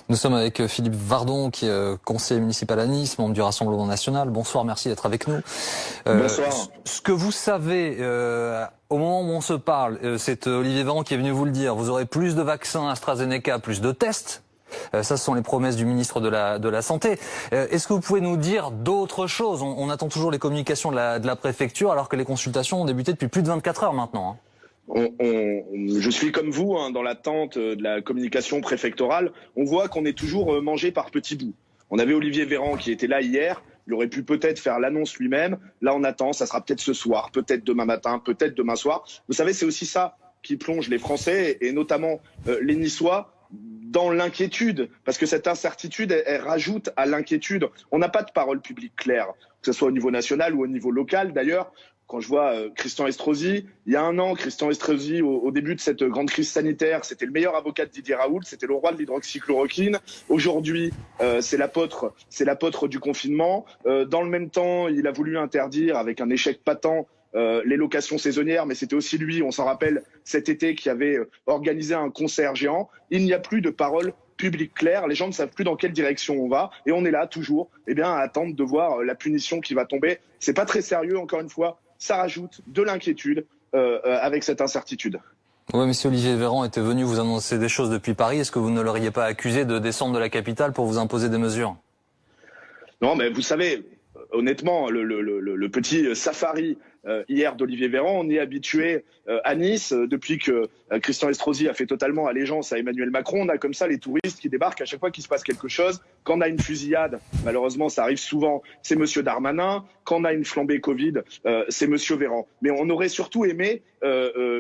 Nous sommes avec Philippe Vardon, qui est conseiller municipal à Nice, membre du Rassemblement national. Bonsoir, merci d'être avec nous. Bonsoir. Ce que vous savez, au moment où on se parle, c'est Olivier Véran qui est venu vous le dire, vous aurez plus de vaccins AstraZeneca, plus de tests. Ça, ce sont les promesses du ministre de la Santé. Est-ce que vous pouvez nous dire d'autres choses? On attend toujours les communications de la préfecture, alors que les consultations ont débuté depuis plus de 24 heures maintenant. Je suis comme vous dans l'attente de la communication préfectorale. On voit qu'on est toujours mangé par petits bouts. On avait Olivier Véran qui était là hier. Il aurait pu peut-être faire l'annonce lui-même. Là, on attend. Ça sera peut-être ce soir, peut-être demain matin, peut-être demain soir. Vous savez, c'est aussi ça qui plonge les Français et notamment les Niçois dans l'inquiétude, parce que cette incertitude, elle rajoute à l'inquiétude. On n'a pas de parole publique claire, que ce soit au niveau national ou au niveau local. D'ailleurs, quand je vois Christian Estrosi, il y a un an, Christian Estrosi, au début de cette grande crise sanitaire, c'était le meilleur avocat de Didier Raoult, c'était le roi de l'hydroxychloroquine. Aujourd'hui, c'est l'apôtre du confinement. Dans le même temps, il a voulu interdire, avec un échec patent, les locations saisonnières, mais c'était aussi lui, on s'en rappelle, cet été, qui avait organisé un concert géant. Il n'y a plus de parole public clair, les gens ne savent plus dans quelle direction on va, et on est là toujours à attendre de voir la punition qui va tomber. C'est pas très sérieux, encore une fois, ça rajoute de l'inquiétude avec cette incertitude. Oui, mais si Olivier Véran était venu vous annoncer des choses depuis Paris, est-ce que vous ne l'auriez pas accusé de descendre de la capitale pour vous imposer des mesures? Non, mais vous savez, honnêtement, le petit safari hier d'Olivier Véran, on est habitué à Nice, depuis que Christian Estrosi a fait totalement allégeance à Emmanuel Macron. On a comme ça les touristes qui débarquent à chaque fois qu'il se passe quelque chose. Quand on a une fusillade, malheureusement ça arrive souvent, c'est Monsieur Darmanin. Quand on a une flambée Covid, c'est Monsieur Véran. Mais on aurait surtout aimé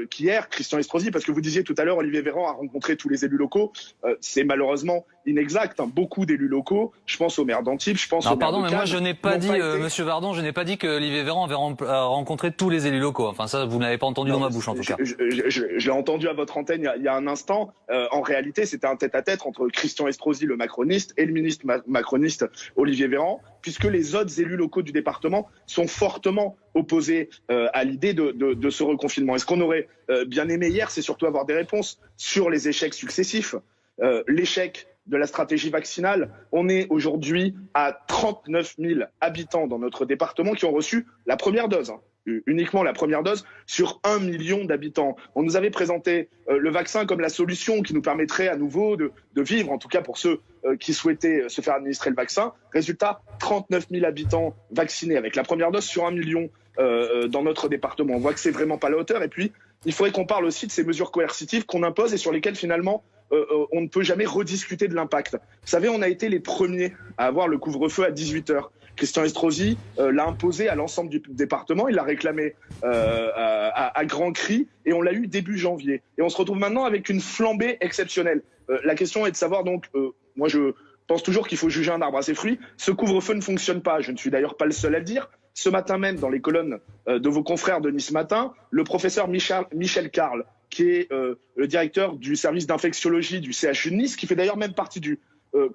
qu'hier, Christian Estrosi, parce que vous disiez tout à l'heure, Olivier Véran a rencontré tous les élus locaux, c'est malorement inexact. Beaucoup d'élus locaux, je pense au maire d'Antibes, je pense au maire pardon, de mais Cannes, moi je n'ai pas dit, Monsieur Vardon, je n'ai pas dit que Olivier Véran avait rencontré tous les élus locaux. Enfin ça, vous n'avez pas entendu dans ma bouche en tout cas. Je l'ai entendu à votre antenne il y a un instant. En réalité, c'était un tête-à-tête entre Christian Estrosi, le macroniste, et le ministre macroniste Olivier Véran, puisque les autres élus locaux du département sont fortement opposés à l'idée de ce reconfinement. Et ce qu'on aurait bien aimé hier, c'est surtout avoir des réponses sur les échecs successifs. L'échec de la stratégie vaccinale. On est aujourd'hui à 39 000 habitants dans notre département qui ont reçu la première dose. Uniquement la première dose sur 1 million d'habitants. On nous avait présenté le vaccin comme la solution qui nous permettrait à nouveau de vivre, en tout cas pour ceux qui souhaitaient se faire administrer le vaccin. Résultat, 39 000 habitants vaccinés avec la première dose sur 1 million dans notre département. On voit que c'est vraiment pas la hauteur. Et puis, il faudrait qu'on parle aussi de ces mesures coercitives qu'on impose et sur lesquelles finalement on ne peut jamais rediscuter de l'impact. Vous savez, on a été les premiers à avoir le couvre-feu à 18h. Christian Estrosi l'a imposé à l'ensemble du département, il l'a réclamé à grands cris et on l'a eu début janvier. Et on se retrouve maintenant avec une flambée exceptionnelle. La question est de savoir donc, moi je pense toujours qu'il faut juger un arbre à ses fruits. Ce couvre-feu ne fonctionne pas, je ne suis d'ailleurs pas le seul à le dire. Ce matin même, dans les colonnes de vos confrères de Nice Matin, le professeur Michel Carle, qui est le directeur du service d'infectiologie du CHU de Nice, qui fait d'ailleurs même partie du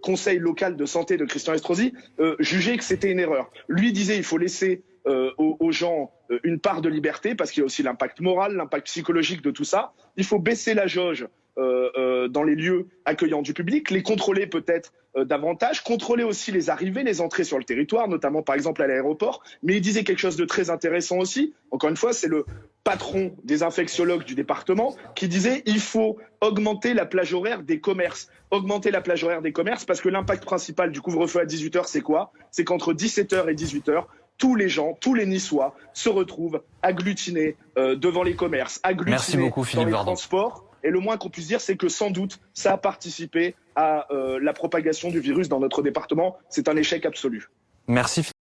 conseil local de santé de Christian Estrosi, jugeait que c'était une erreur. Lui disait qu'il faut laisser aux gens une part de liberté, parce qu'il y a aussi l'impact moral, l'impact psychologique de tout ça. Il faut baisser la jauge dans les lieux accueillants du public, les contrôler peut-être davantage, contrôler aussi les arrivées, les entrées sur le territoire, notamment par exemple à l'aéroport. Mais il disait quelque chose de très intéressant aussi. Encore une fois, c'est le patron des infectiologues du département qui disait il faut augmenter la plage horaire des commerces. Augmenter la plage horaire des commerces parce que l'impact principal du couvre-feu à 18h, c'est quoi? C'est qu'entre 17h et 18h, tous les gens, tous les Niçois se retrouvent agglutinés devant les commerces, agglutinés dans les transports. Et le moins qu'on puisse dire, c'est que sans doute, ça a participé à la propagation du virus dans notre département. C'est un échec absolu. Merci.